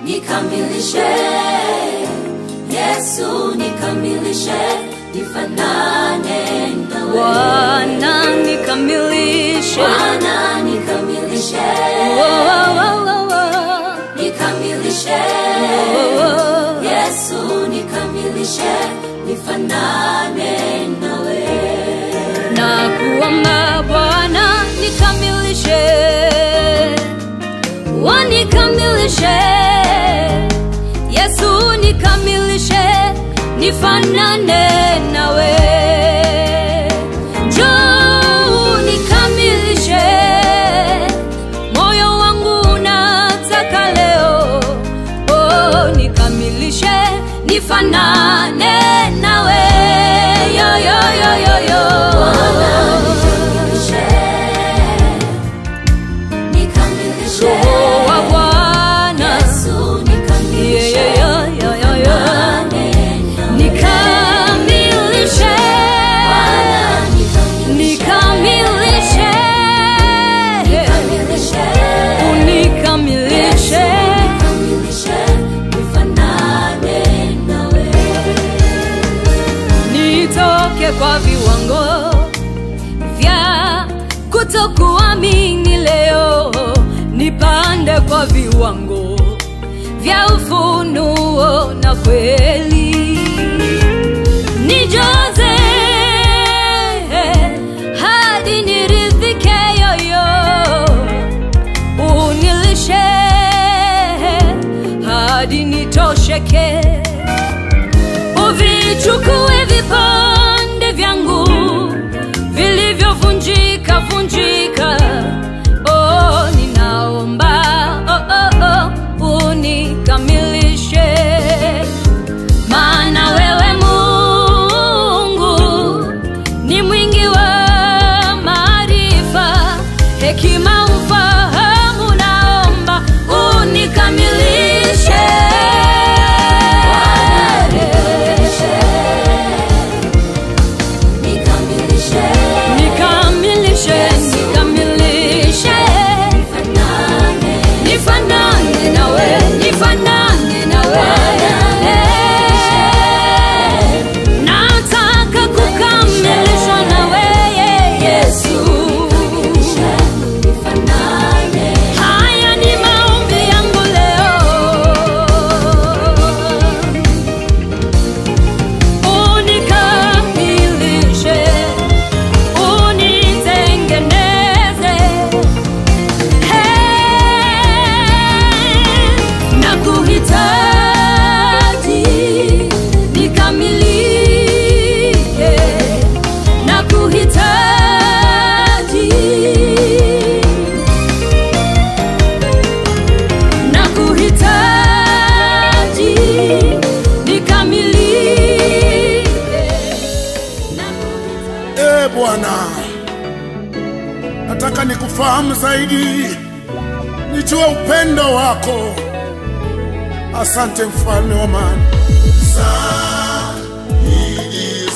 Nikamilishe Yesu, nikamilishe nifanane nawe. Bwana nikamilishe, Bwana nikamilishe, nikamilishe Yesu, nikamilishe nifanane nawe. Nakuomba Bwana nikamilishe, wanikamilishe Yesu, nikamilishe nifanane nawe. Njoo nikamilishe, moyo wangu unataka leo. Oh, nikamilishe nifanane nawe. Yo yo yo yo yo. Nikamilishe, nikamilishe Yesu, nikamilishe kwa viwango vya kutokuamini leo, nipande kwa viwango vya ufunuo na kweli. Nijaze hadi niridhike yoyo, unilishe hadi nitosheke, uvichukue vipande vyangu vilivyovunjika vunjika. Oh, ninaomba unikamilishe, maana wewe Mungu ni mwingi wa maarifa, hekima, ufahamu. Naomba unikamilishe. Bwana, nataka nikufahamu zaidi, nijue upendo wako. Asante mfalme wa amani.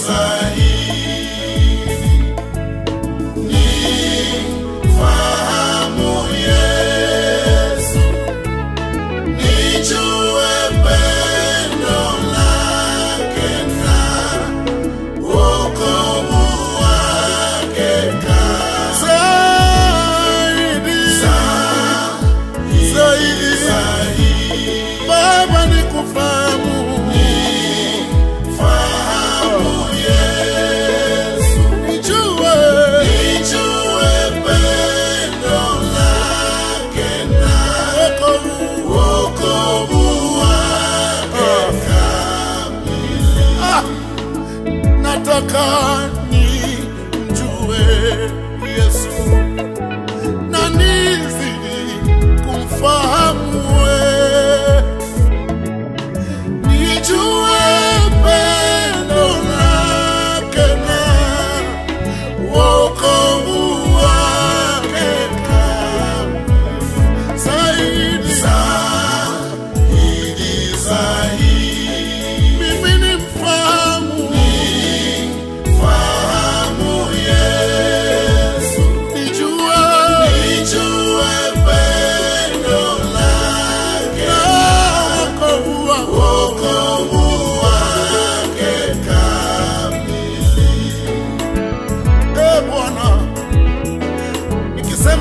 Zaidi nifahamu Yesu, nijue pendo lake na wokovu wake. Zaidi Baba, nikufahamu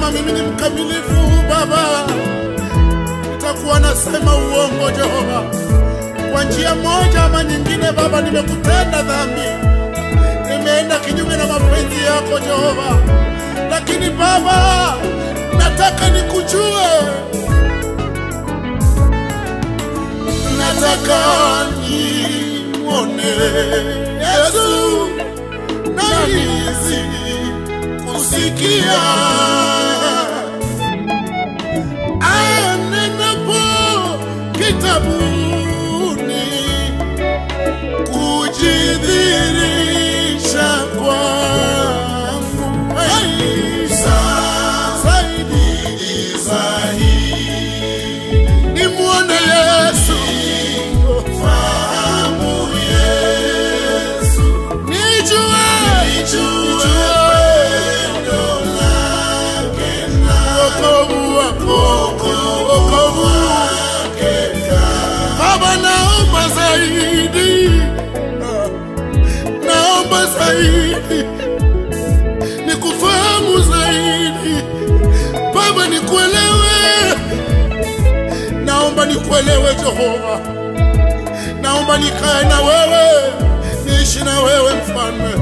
kama mimi ni mkamilifu Baba, nitakuwa nasema uongo Jehova. Kwa njia moja ama nyingine Baba, nimekutenda dhambi, nimeenda kinyume na mapenzi yako Jehova. Lakini Baba, nataka nikujue, nataka nimuone Yesu, na nizidi kusikia anenapo kitabuni, kujidhihirisha kwangu zaidi, nimuone Yesu, fahamu Yesu, nijue wokovu wake. Baba, naomba zaidi, nikufahamu zaidi Baba, nikuelewe. Naomba nikuelewe Jehova, naomba nikae na wewe, niishi na wewe Mfalme.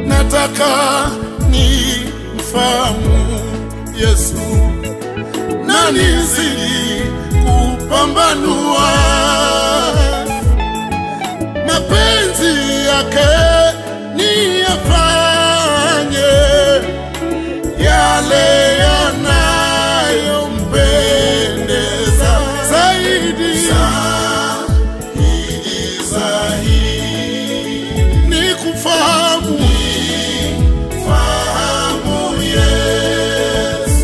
Nataka nimfahamu Yesu, na nizidi kupambanua mapenzi yake, niyafanye yale yanayompendeza zaidi, nikufahamu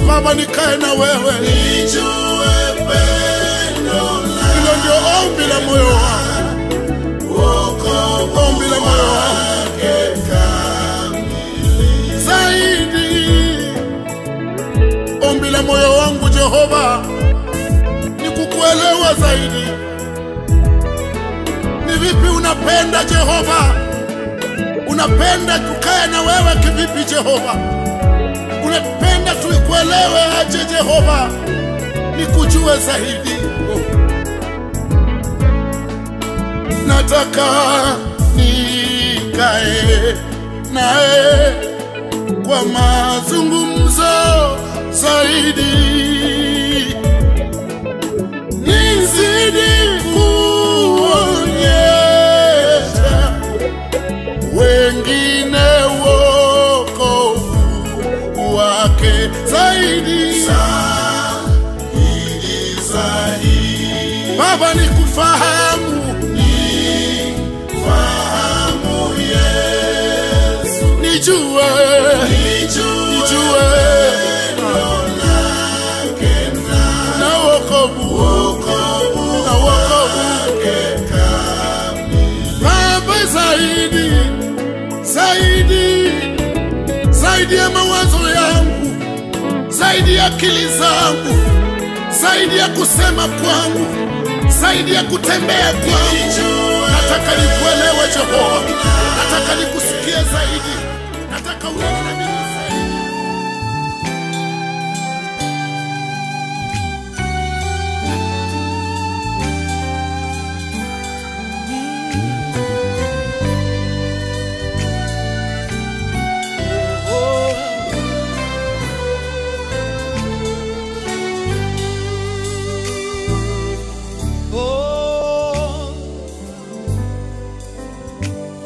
Baba, nikae na wewe, nijue pendo lako. Hilo ndio ombi la moyo wangu, ombi la moyo wangu zaidi, ombi la moyo wangu Jehova, ni kukuelewa zaidi. Ni vipi unapenda Jehova? Unapenda tukae na wewe kivipi Jehova? Unapenda tuikuelewe aje Jehova? Nikujue zaidi. Nataka nikae naye kwa mazungumzo zaidi, nizidi kuonyesha wengine wokovu wake zaidi. Baba, nikufahamu Yesu, nijue na wokovu Baba, zaidi ya mawazo yangu, zaidi ya akili zangu, zaidi ya kusema kwangu, zaidi ya kutembea kwangu. Nataka nikuelewe Jehova, nataka nikusikie zaidi, nataka uwe na mimi zaidi.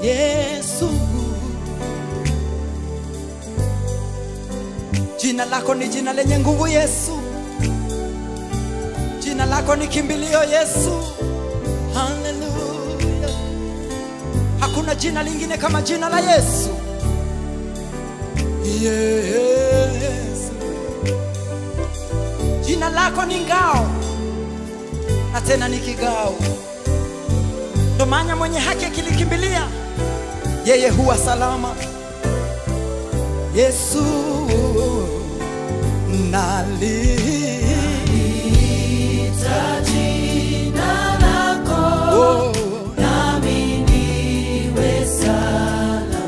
Yesu, jina lako ni jina lenye nguvu Yesu, jina lako ni kimbilio Yesu. Haleluya, hakuna jina lingine kama jina la Yesu. Yesu, jina lako ni ngao na tena ni kigao, ndo maana mwenye haki akilikimbilia yeye huwa salama. Yesu, naliita jina lako, nami niwe salama.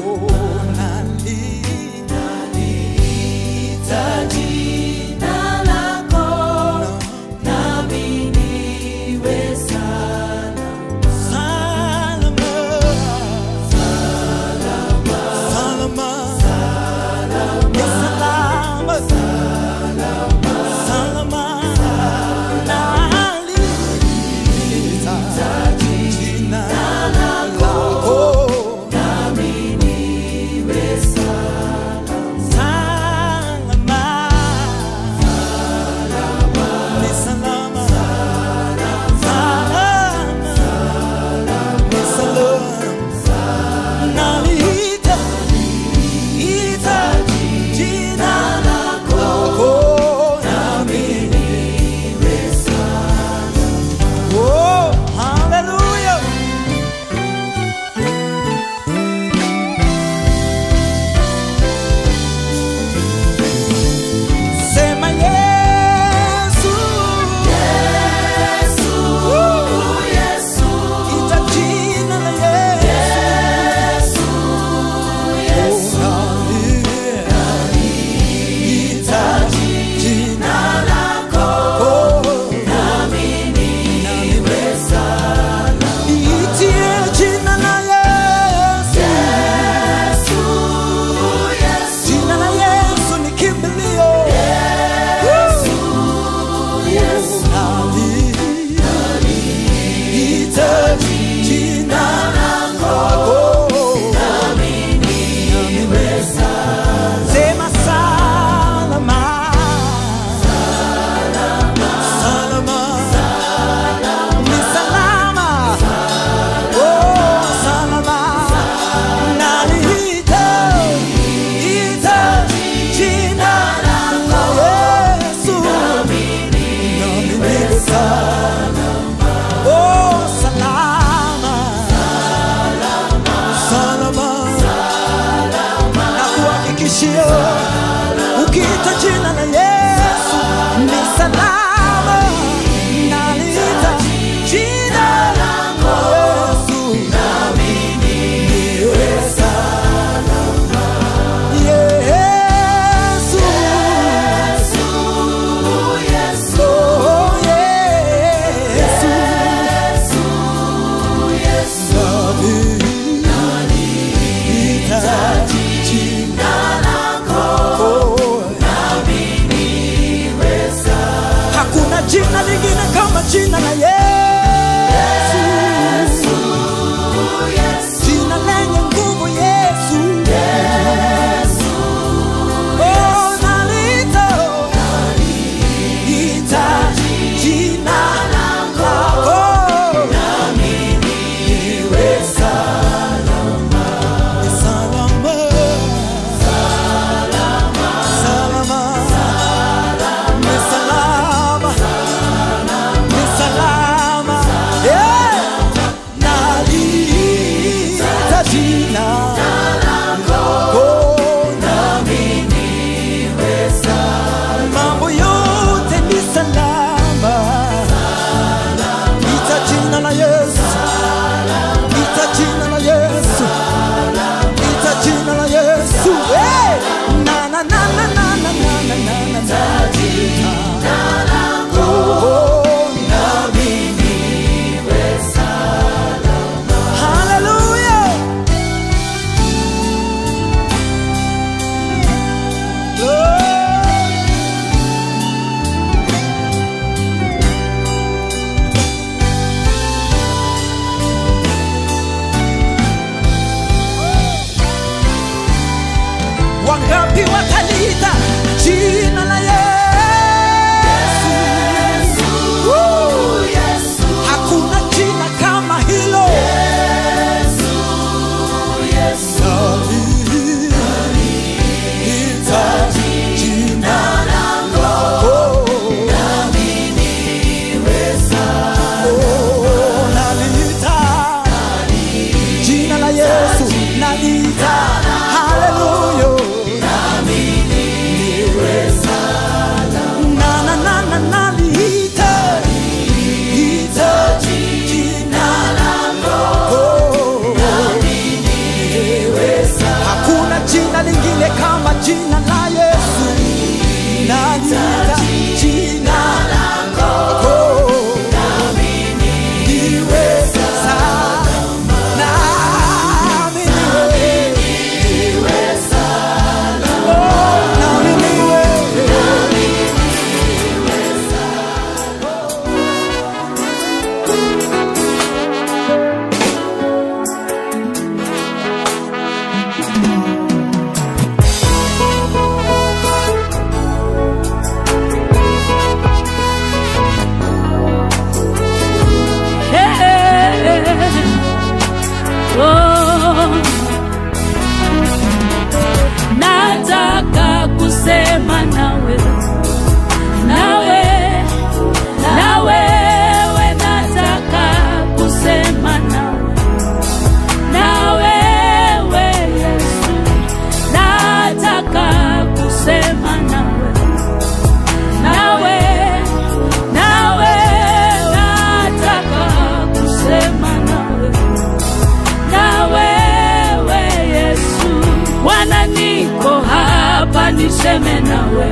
niseme na wewe,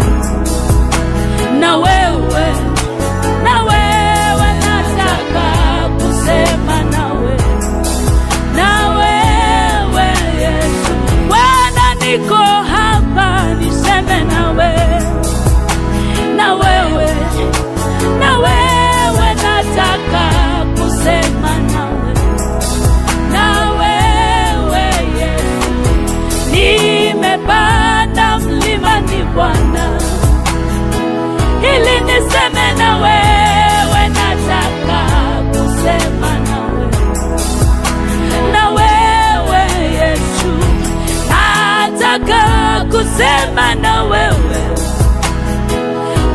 na wewe, na wewe nataka kusema na wewe, na wewe Yesu. Bwana niko hapa niseme na wewe, na wewe, na wewe nataka kusema na wewe, na wewe Yesu. Nimepanda mlimani Bwana ili niseme na wewe, nataka kusema na wewe, na wewe Yesu. Nataka kusema na wewe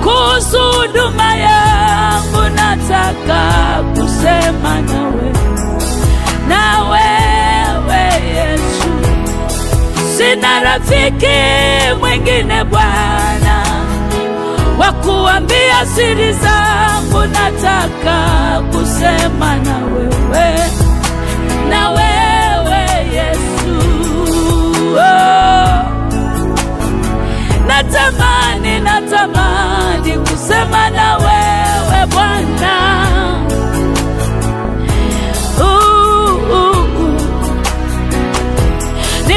kuhusu huduma yangu, nataka kusema na wewe, na wewe Yesu. Sina rafiki mwingine Bwana wa kuambia siri zangu, nataka kusema na wewe, na wewe Yesu. Natamani, natamani kusema na wewe Bwana.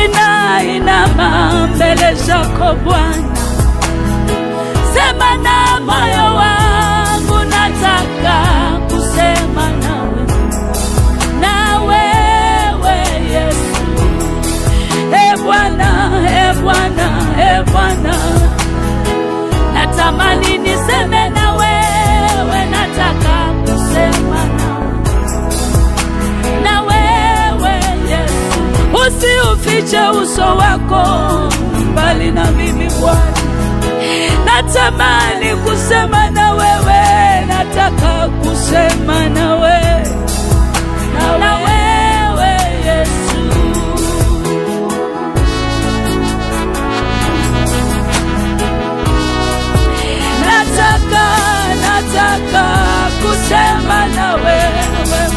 Ninainama mbele zako Bwana, sema na moyo wangu, nataka kusema nawe, na wewe Yesu. Bwana, Bwana, Bwana, natamani niseme na wewe, nataka kusema na wewe Yesu. Usiufiche uso wako mbali na mimi Bwana, natamani kusema na wewe, nataka kusema na wewe, na wewe Yesu. Nataka kusema na wewe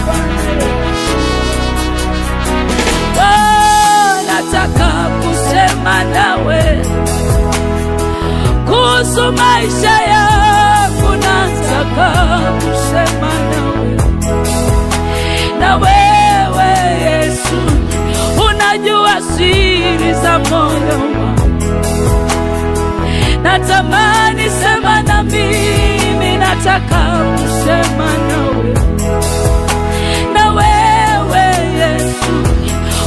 Bwana. Oh, nataka kusema na wewe kuhusu maisha yangu, nataka kusema na wewe Yesu. Unajua siri za moyo wangu, natamani sema na mimi, nataka kusema na wewe Yesu.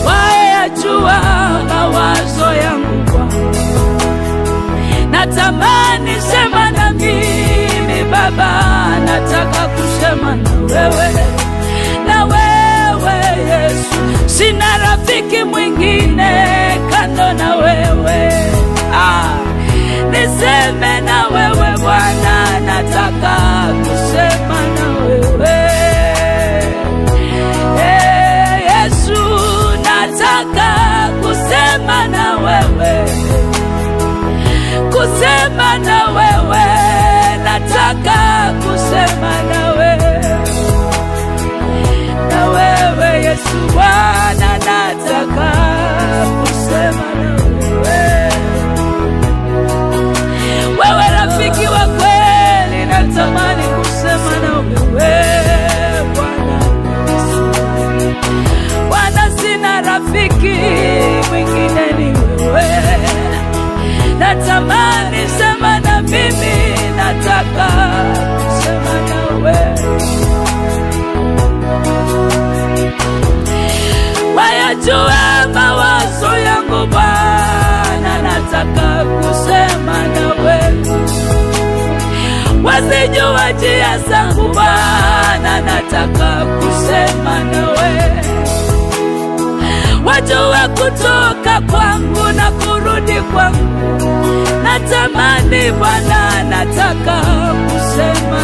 Wayajua mawazo yangu Bwana, natamani sema na mimi Baba, nataka kusema na wewe Yesu. Sina rafiki mwingine kando na wewe, niseme na wewe Bwana, nataka kusema na wewe Yesu. Nataka kusema na wewe, kusema na wewe, nataka kusema na wewe Yesu. Bwana, nataka kusema na wewe rafiki wa kweli, natamani kusema na wewe Bwana. Sina rafiki mwingine, ni wewe. Natamani sema na mimi, nataka kusema na wewe. Wayajua mawazo yangu Bwana, nataka kusema na wewe. Wazijua njia zangu Bwana, nataka kusema na wewe. Wajua kutoka kwangu na kurudi kwangu, natamani Bwana, nataka kusema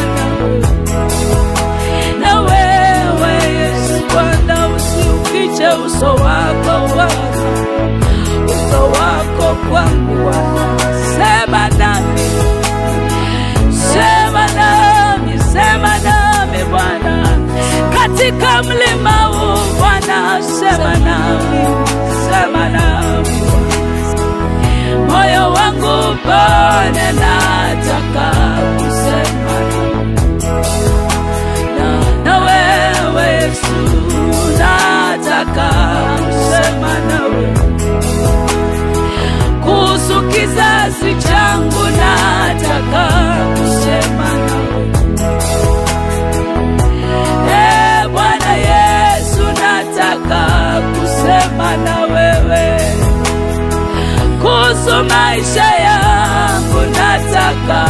na wewe Yesu. Bwana, usiufiche uso wako Bwana, uso wako kwangu Bwana. Sema nami, sema nami, sema nami Bwana, katika mlima huu Bwana, sema nami, sema nami. Moyo wangu Bwana nataka kusema na wewe Yesu, nataka kusema nawe kuhusu kizazi changu, nataka kusema nawe. Bwana Yesu, nataka kusema na wewe kuhusu maisha yangu, nataka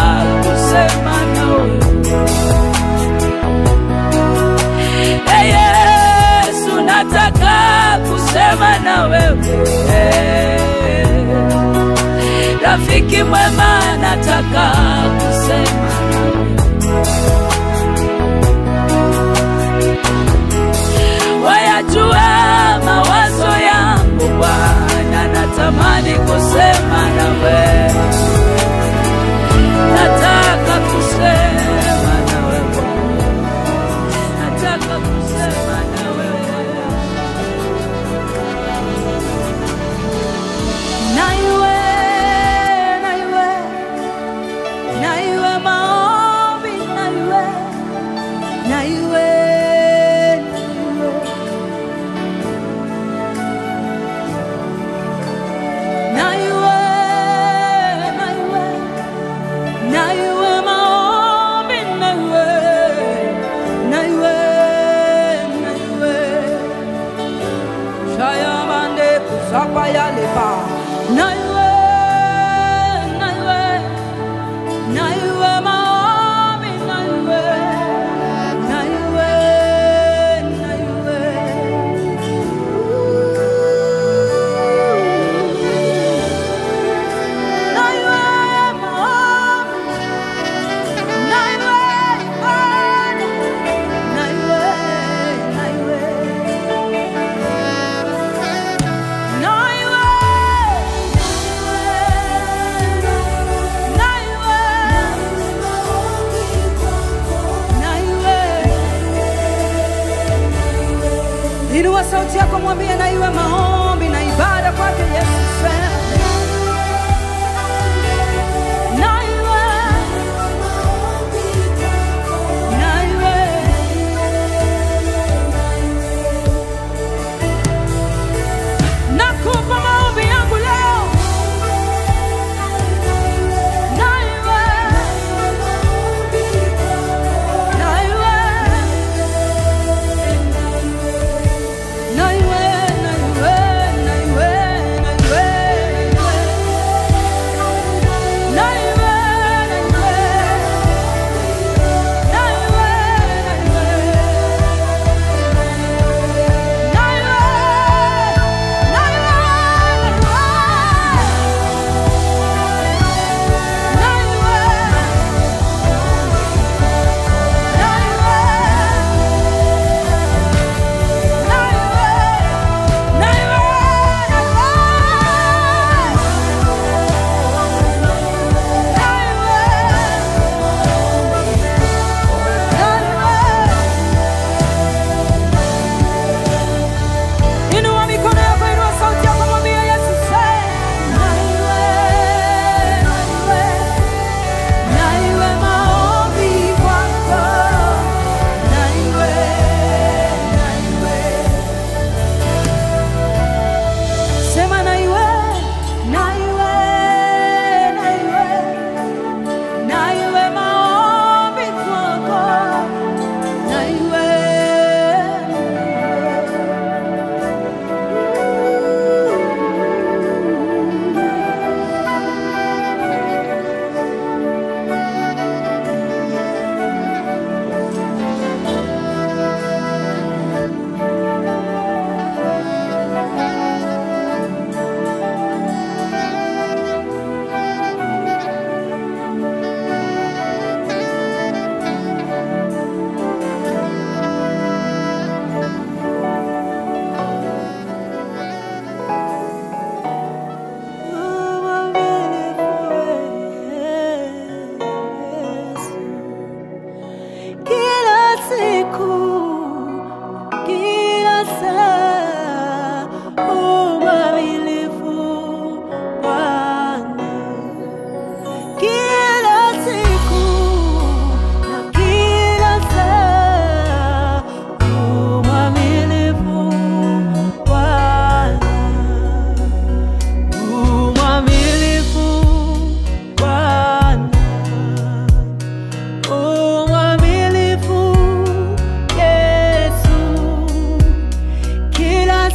kusema nawe. Yesu, nataka kusema na wewe. Rafiki mwema, nataka kusema nawe. Wayajua mawazo yangu Bwana, natamani kusema nawe. Nataka kusema nawe Bwana, nataka kusema nawe. Naiwe maombi, naiwe inua sauti yako, mwambie na iwe maombi na ibada kwake Yesu. Naiwe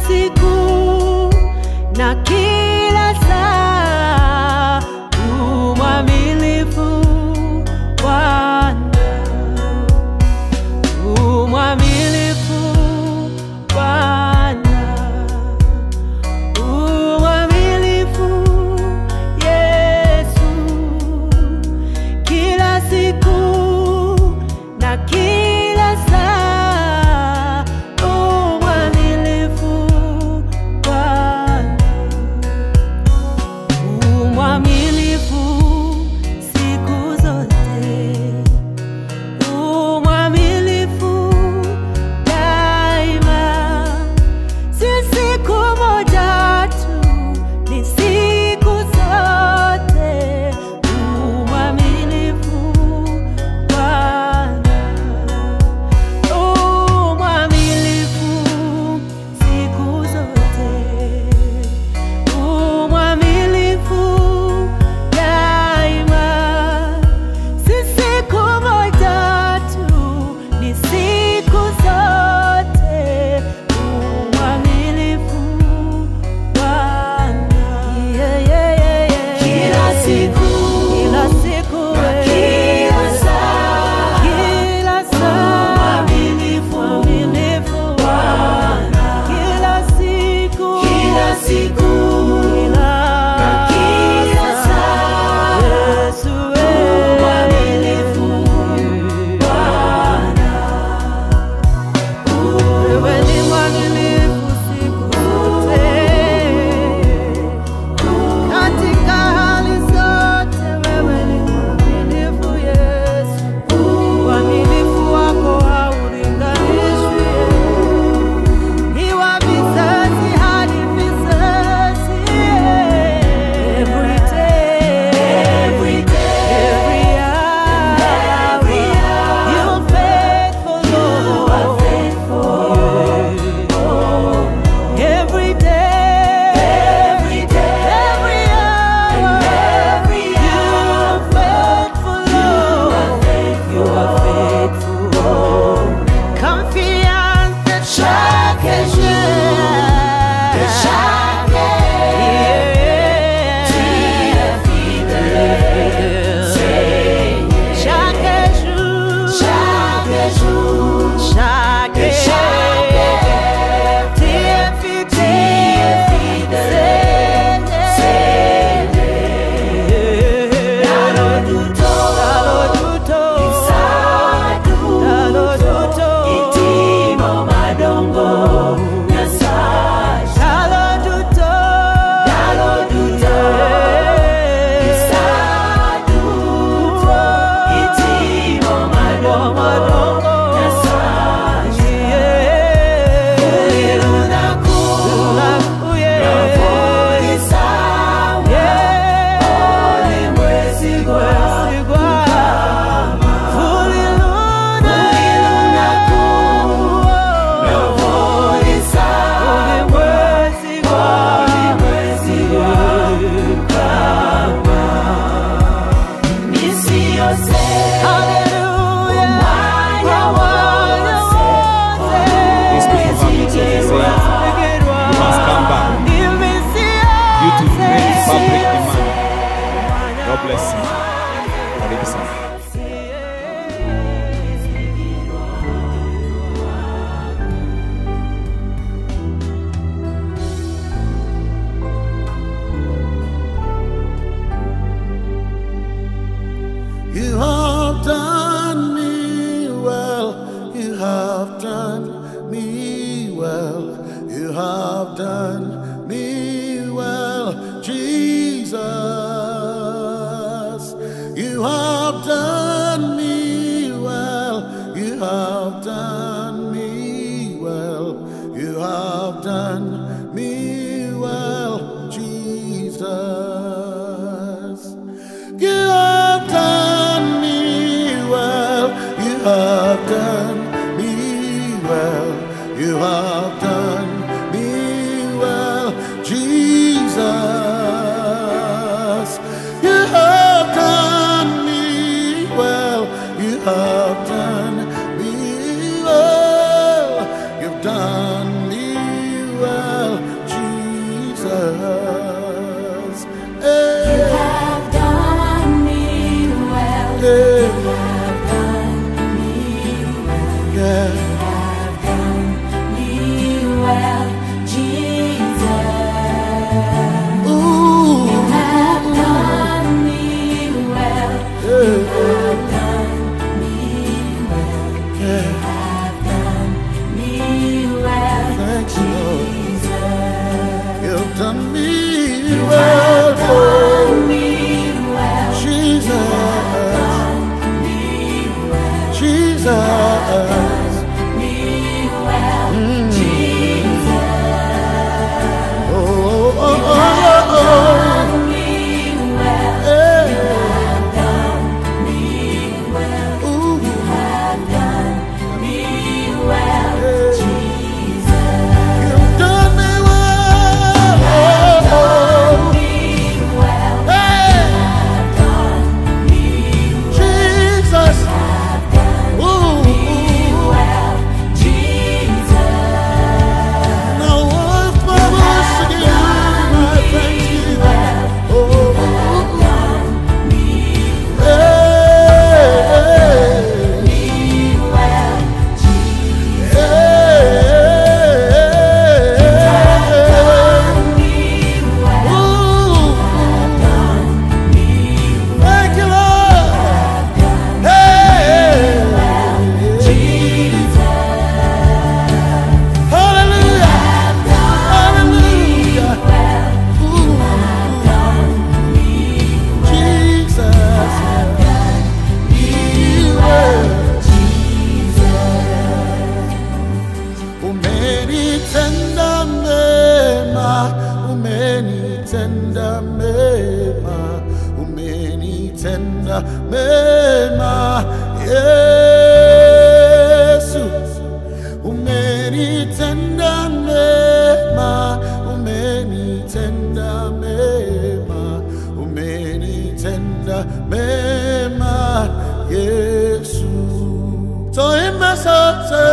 siku na kila saa, umwaminifu Bwana, umwaminifu Bwana, umwaminifu Yesu, kila siku na kila saa, umwaminifu Bwana, umwaminifu siku zote, umwaminifu daima, si siku moja tu, ni siku zote, umwaminifu Bwana, umwaminifu siku zote, umwaminifu daima, si siku moja tu, ni siku zote, umwaminifu Bwana. Kila siku, kila siku, kila saa, kila saa, umwaminifu Bwana. Kila siku, kila siku, kila saa, Yesu umwaminifu Bwana. Wewe ni mwaminifu siku zote, katika hali zote, wewe ni mwaminifu Yesu. Uaminifu wako haulinganishwi, ni wa vizazi hadi vizazi. Every day, every hour, you're faithful, Lord. Every day, every hour, you're faithful, Lord. You are faithful. Confiance chaque jour, chaque jour, chaque tu es fidèle, dallo tutto, itimo madongo nyasaye, dallo tutto, itimo madongo nyasaye, These people have been saying you must come back due to great public demand. God bless you. Karibu sana. You have done me well. You have done me well. You have done me well, Jesus. You have done me well. You have done me well. You have done me well, Jesus. You have done me well. You have done me well. You have done me well, Jesus. You have done me well. You have done me well. You've done me well. umenitenda mema. Yesu, umenitenda mema, umenitenda mema, umenitenda mema. Yesu, toimba sote.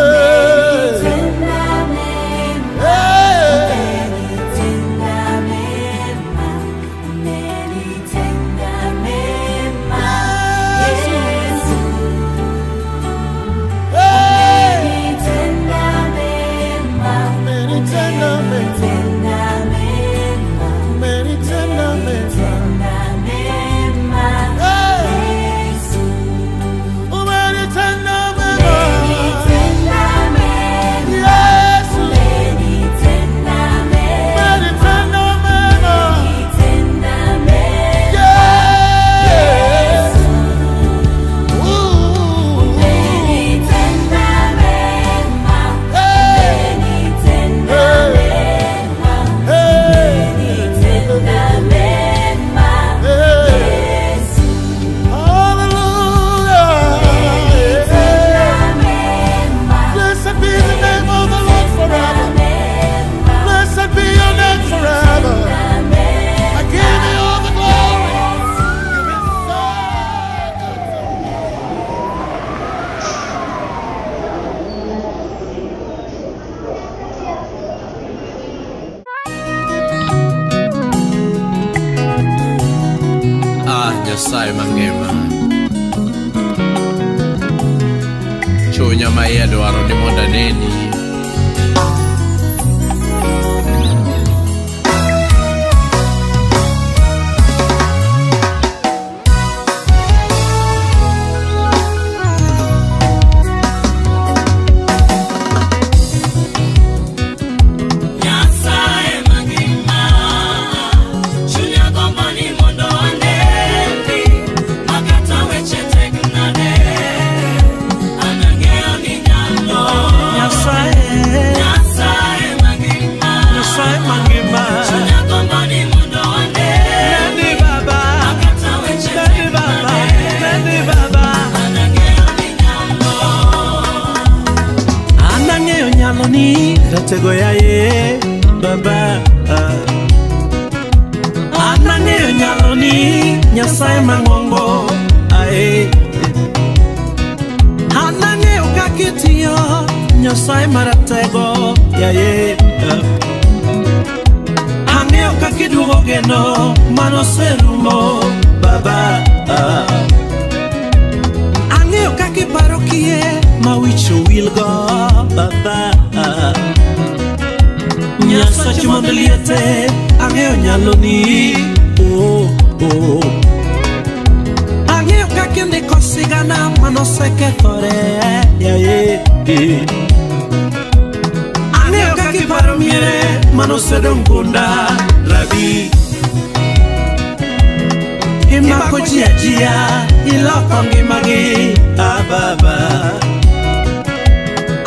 Nyasaye mangima, chunya maiye dwaro ni mondo aneni. Ratego ya ye baba anangeyo nyalo ni Nyasaye mang'ongo ae anangeyo kakitiyo Nyasaye maratego ya ye angeyo kakiduogo geno manoserumo baba angeyo kakiparo kie mawicho wilgo baba Nyasaye mondeliete ang'eyo nyalo ni ang'eyo kakende kosigana manosekethore ang'eyo kakiparo miere manosedong' gunda rabi imako ji ajia iloko ngimagi baba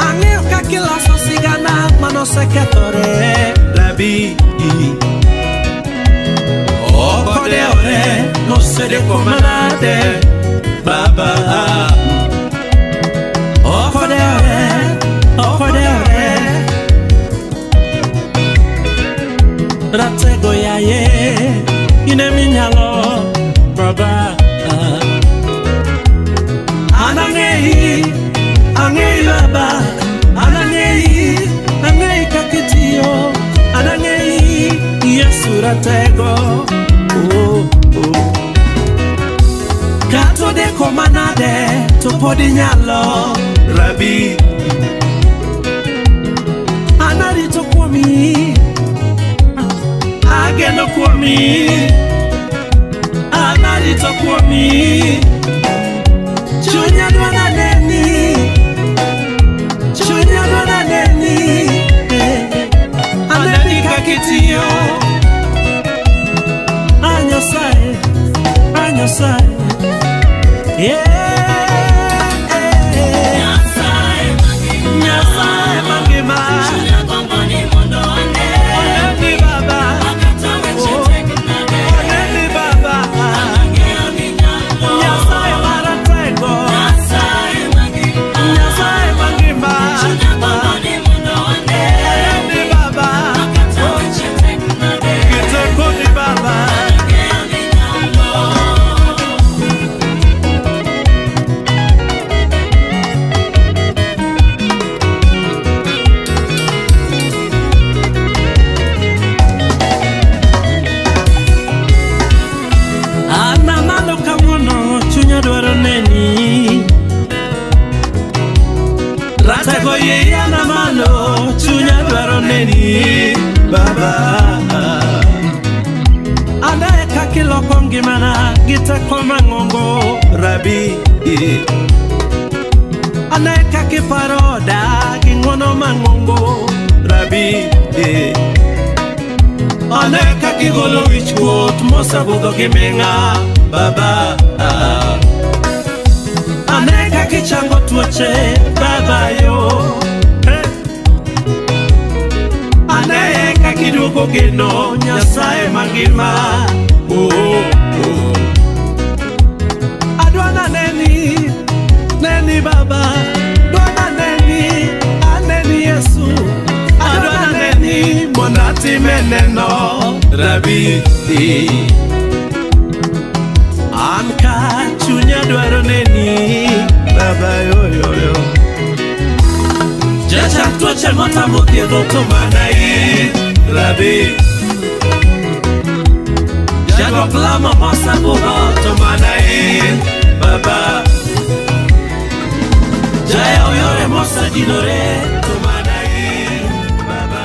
ang'eyo kakiloso sigana manosekethore rabi okodeore nosedeko manade baba okodeore ratego yaye ine minyalo baba anang'eyi baba anang'eyi kakitiyo anang'eyi Yesu ratego kato deko manade to podi nyalo rabi anarito kuomi ageno kuomi anarito kuomi chunya dwana neni anani kakitiyo Nyasaye Nyasaye mangima oneni baba oneni baba Nyasaye loko ngimana gita kwa mangongo rabi aneka kiparoda kingono mangongo rabi aneka kigolo wichkuot mosabudo kimenga baba aneka kichango tuoche baba yo aneka kidugo geno nyasaye mangima adwana neni baba dwana neni aneni Yesu adwana neni monati meneno rabi anka chunya dwaro neni baba yo jacha tuoche motamo thiedho to mana in rabi jago klamo mosabuho to mana in baba jaya oyore mosajinore to mana in baba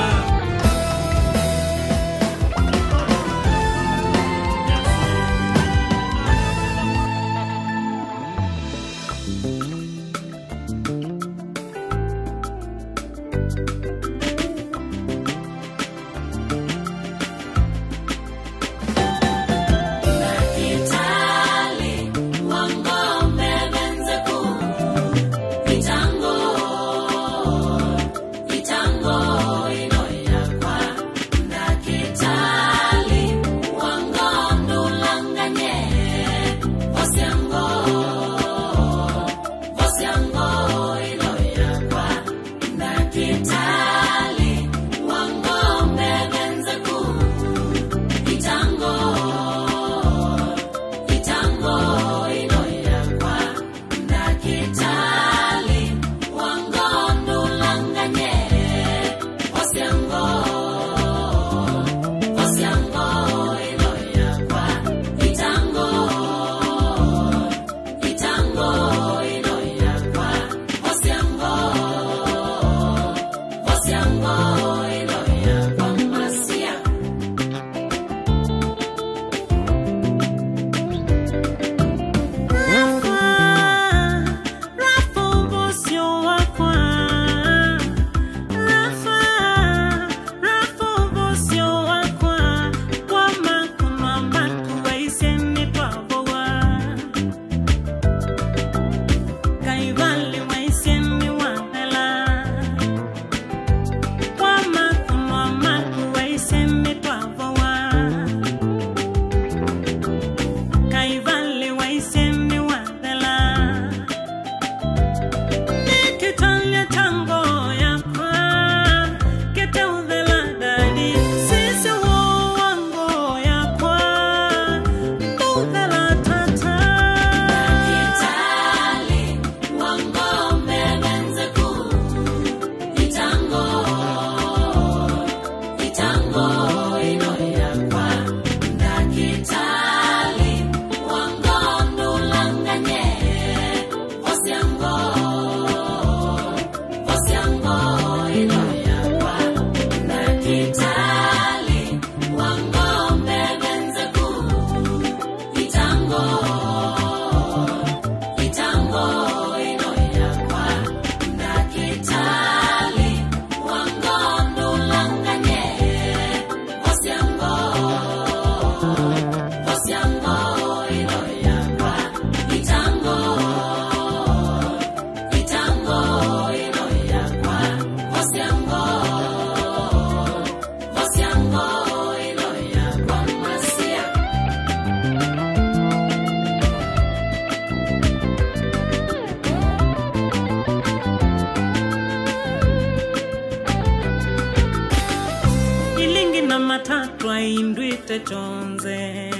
indwite chonze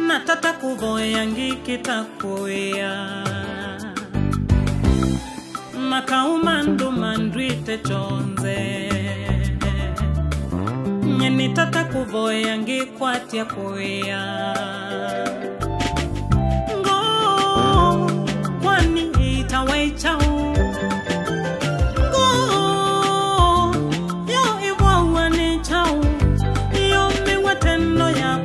natata kuvoya ngikitakuya makaumando mandwite chonze nyeni tata kuvoya ngikwatia kuya ngo kwani itawaichao yo iwawa ni chao yo miwatendo ya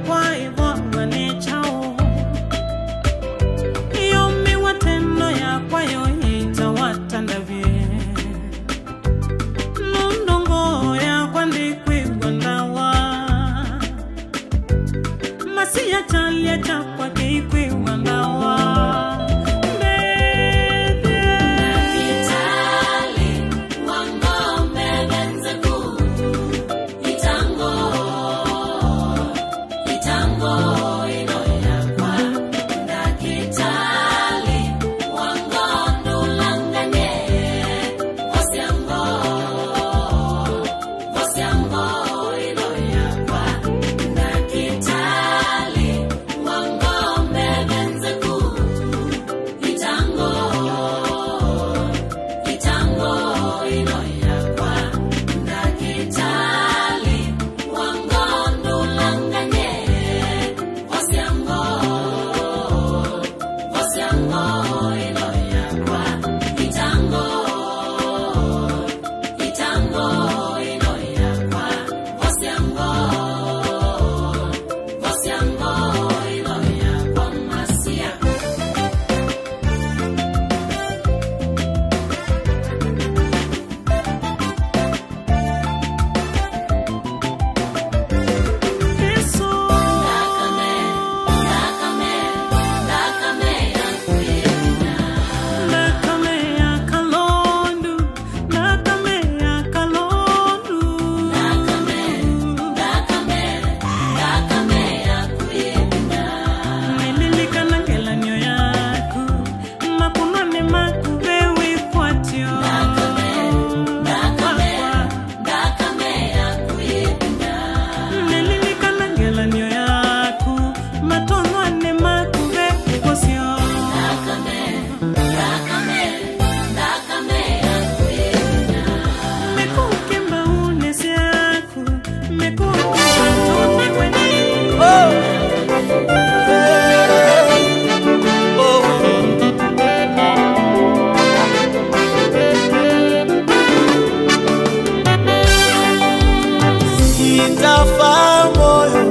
Sitafa moyo,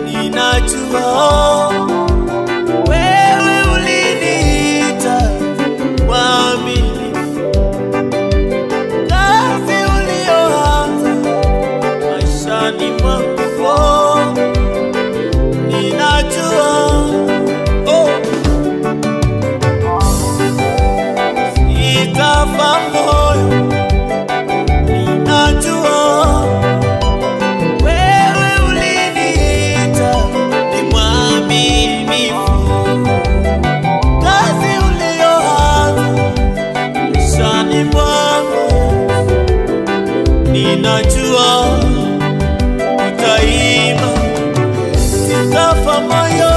ninajua wewe uliniita mwaminifu. Kazi ulioanza maishani mwangu, ninajua sitafa moyo, ninajua wewe uliniita ni mwaminifu. Kazi ulioanza maishani mwangu, ninajua utaima. Sitafa moyo,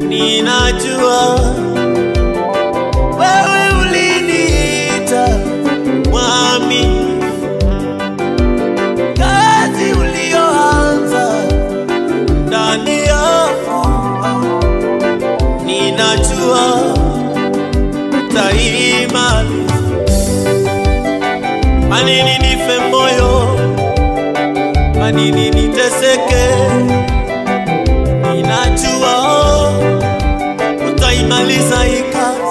ninajua wewe uliniita mwaminifu. Kazi ulioanza ndani yangu, ninajua utaimaliza. Manini nife moyo, manini niteseke, ninajua utaimaliza hii kazi.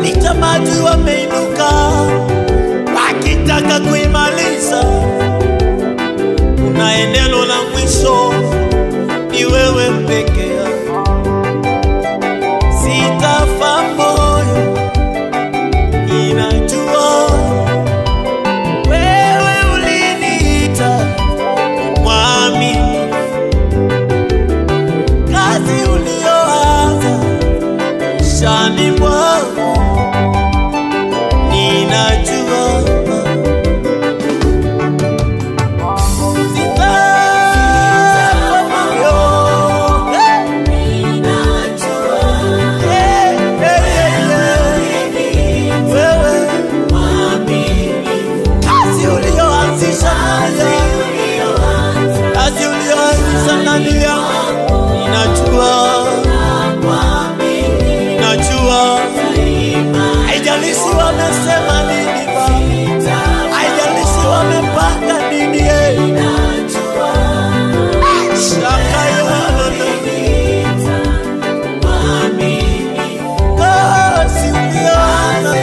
Licha maadui wameinuka wakitaka kuimaliza, una neno la mwisho, ni wewe peke yako. Sitafa moyo, ninajua wewe uliniita mwaminifu. Kazi ulioanza maishani mwangu, ninajua sitafa moyo, wewe kazi ulioanzisha ndani yangu, ninajua haijalishi wamesema nini Baba, haijalishi wamepanga nini, shaka yote kazi ulianza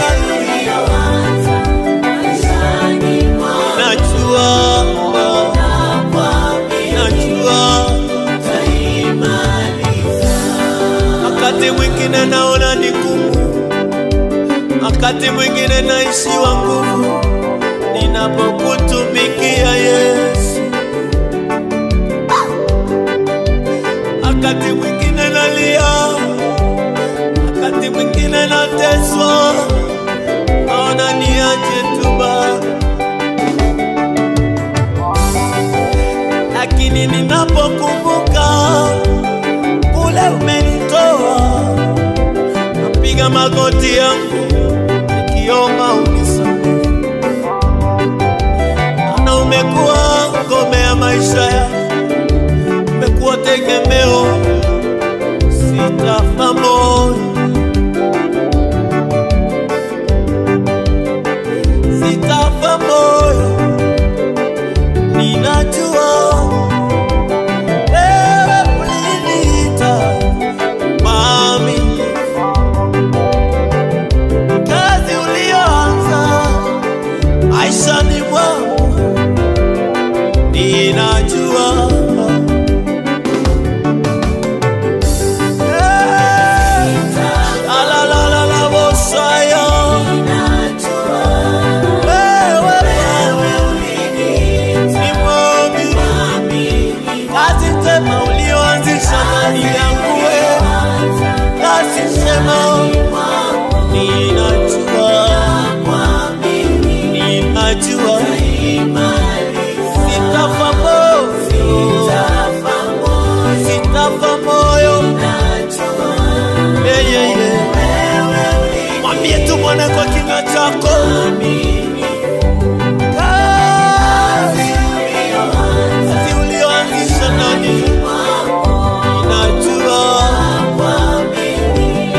najua wakati mwingine naona ni ngumu, wakati mwingine naishiwa nguvu, ninapokutumikia Yesu. Wakati mwingine nalia, wakati mwingine nateswa, naona niache tu Baba. Lakini ninapokumbuka kule umenitoa, napiga magoti yangu nikiomba unisamehe. Maana umekuwa ngome ya maisha yangu, umekuwa tegemeo. Sitafa moyo, sitafa moyo, ninajua wewe uliniita mwaminifu. Kazi ulioanza maishani mwangu, ninajua sema ninajua, ninajua sitafa moyo, mwambie tu Bwana kwa kinywa chako, kazi ulioanzisha ndani,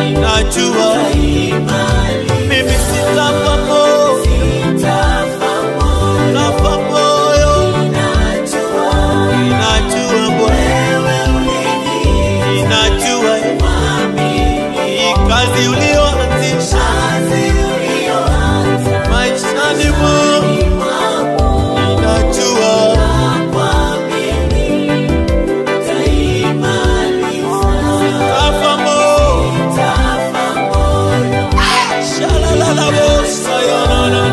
ninajua mimi sitafa moyo, ninajua kazi ulioanzisha maishani mwangu, ninajua sitafa moyo. Shalalala bosa yonana,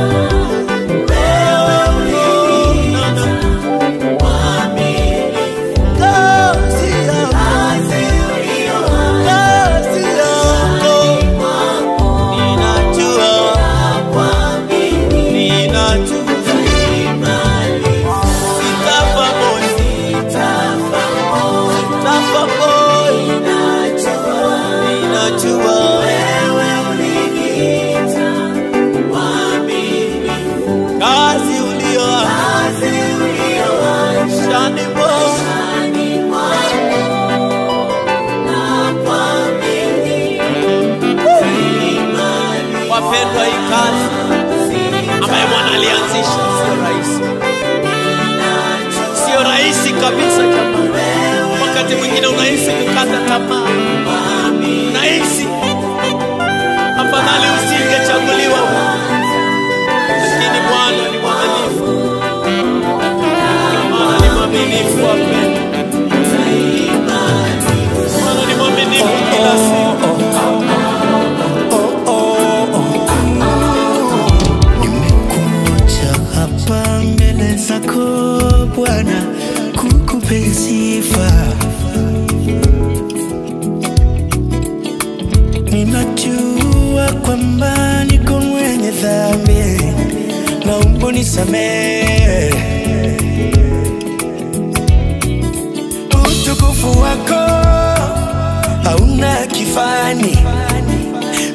wapendwa, hii kazi ambayo Bwana alianzisha sio rahisi kabisa jamani. Wakati mwingine unahisi kukata tamaa, unahisi afadhali usingechaguliwa, lakini Bwana ni mwaminifu. Bwana ni mwaminifu, wapendwa, Bwana ni mwaminifu kila siku. Bwana kukupe sifa, ninajua kwamba niko mwenye dhambi, naomba unisamehe. Utukufu wako hauna kifani,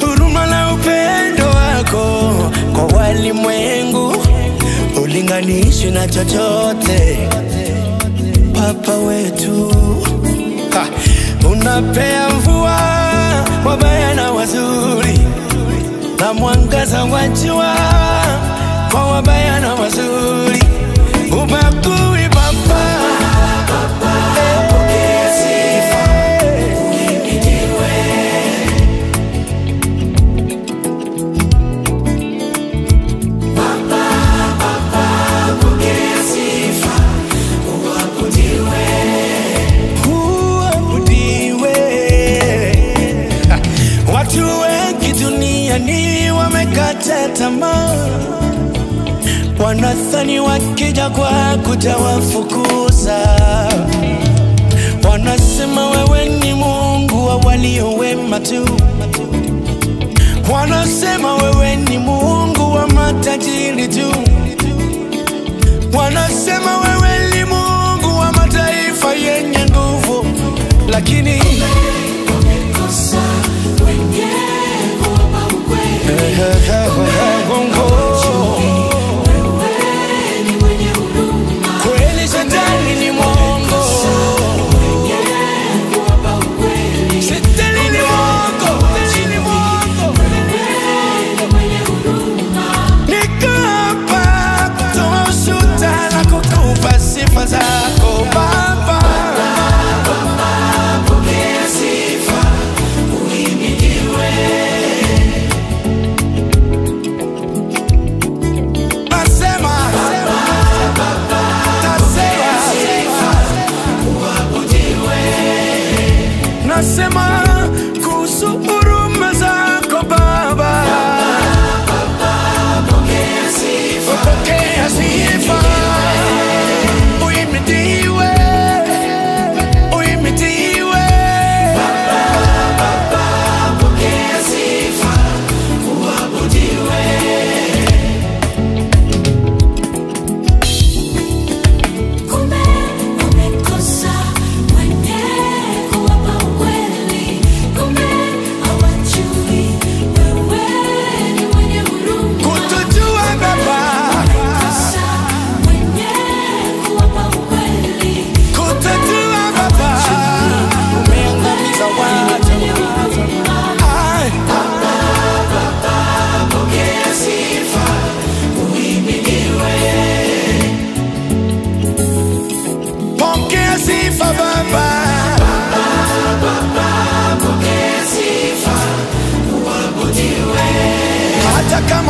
huruma na upendo wako kwa walimwengu ulinganishwi na chochote. Papa wetu, unapea mvua wabaya na wazuri, na mwangaza wa jua kwa wabaya na wazuri. Ubakui Baba, pokea sifa, uhimidiwe. Watu wengi duniani wamekata tamaa, wanadhani wakija kwako utawafukuza. Wanasema wewe ni Mungu wa walio wema tu, wanasema wewe ni Mungu wa matajiri tu, wanasema wewe ni Mungu wa mataifa yenye nguvu, lakini kweli shetani ni mwongo, shetani ni mwongo, niko hapa kutoa ushuhuda na kukupa sifa zako Baba. Pokea sifa.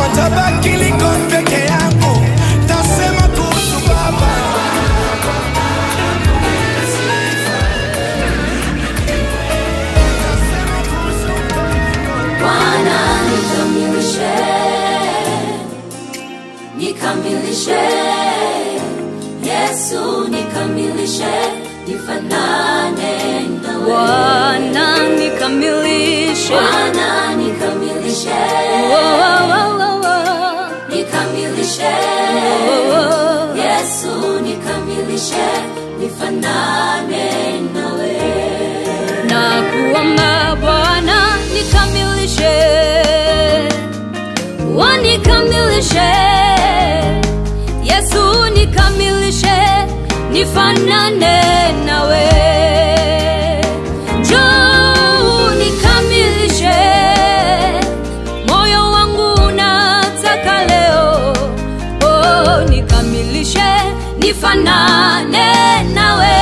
kama tabaki liko peke yangu, tasema kuhusu Baba. Bwana nikamilishe, nikamilishe, Yesu nikamilishe, nifanane nawe. Bwana nikamilishe, Bwana nikamilishe, nikamilishe, Yesu nikamilishe, nifanane nawe. nakuomba Bwana nikamilishe, wanikamilishe, Yesu nikamilishe, nifanane nawe. Njoo nikamilishe, moyo wangu unataka leo. Oh, nikamilishe, nifanane nawe.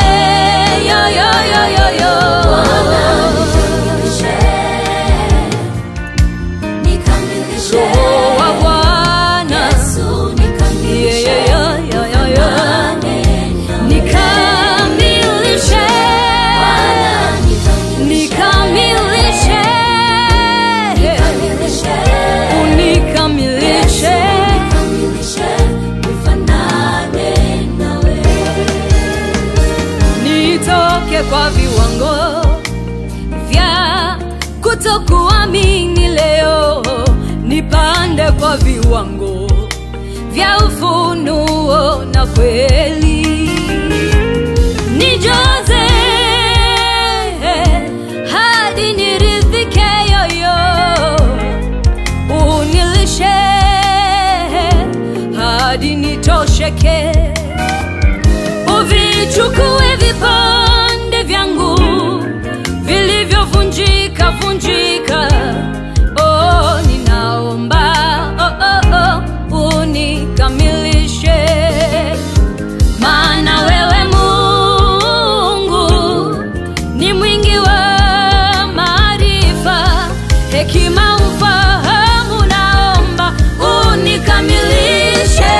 Yo yo yo yo yo. Roho wa Bwana, Yesu nikamilishe, nikamilishe, nikamilishe, unikamilishe, nifanane nawe. nitoke kwa viwango vya kutokuamini leo, nipande kwa viwango vya ufunuo na kweli. Nijaze hadi niridhike yoyo, unilishe hadi nitosheke, uvichukue vipande vyangu vilivyovunjika vunjika. Oh, ninaomba unikamilishe, maana wewe Mungu ni mwingi wa maarifa, hekima, ufahamu. Naomba unikamilishe,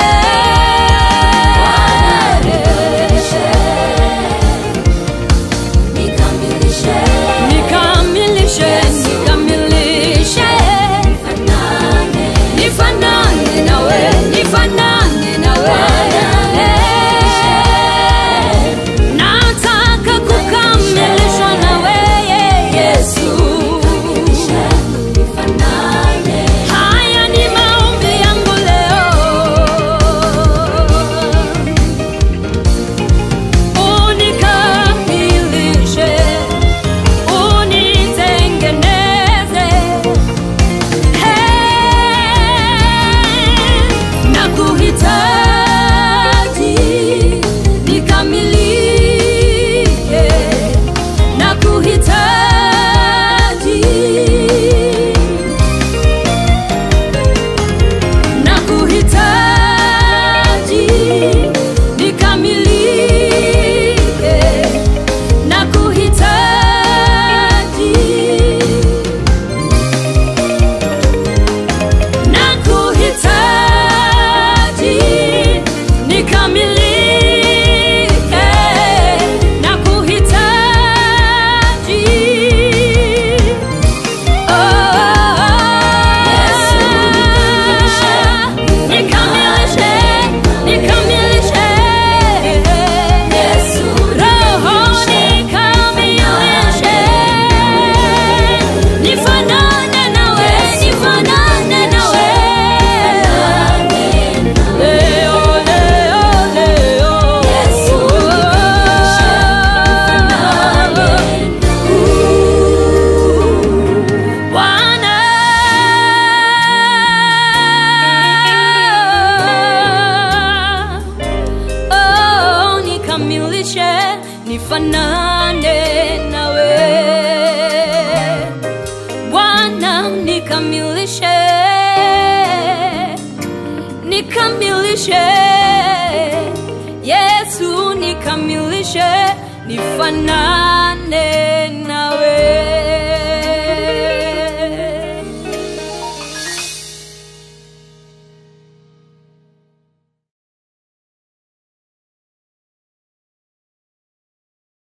nikamilishe, nikamilishe, nifanane nawe, nifanane nawe. Nataka kukamilishwa nawe Yesu. Haya ni maombi yangu leo, unikamilishe, unitengeneze. Nakuhitaji, nikamilike, nakuhitaji, nakuhitaji, nikamilike, nakuhitaji, nakuhitaji, nikamilike, nakuhitaji. Nikamilishe, nikamilishe, Roho nikamilishe, nifanane nawe, nifanane nawe. Leo, leo, leo. Bwana, oh, nikamilishe, nifanane nawe. Bwana, nikamilishe, nikamilishe, Yesu nikamilishe, nifanane nawe.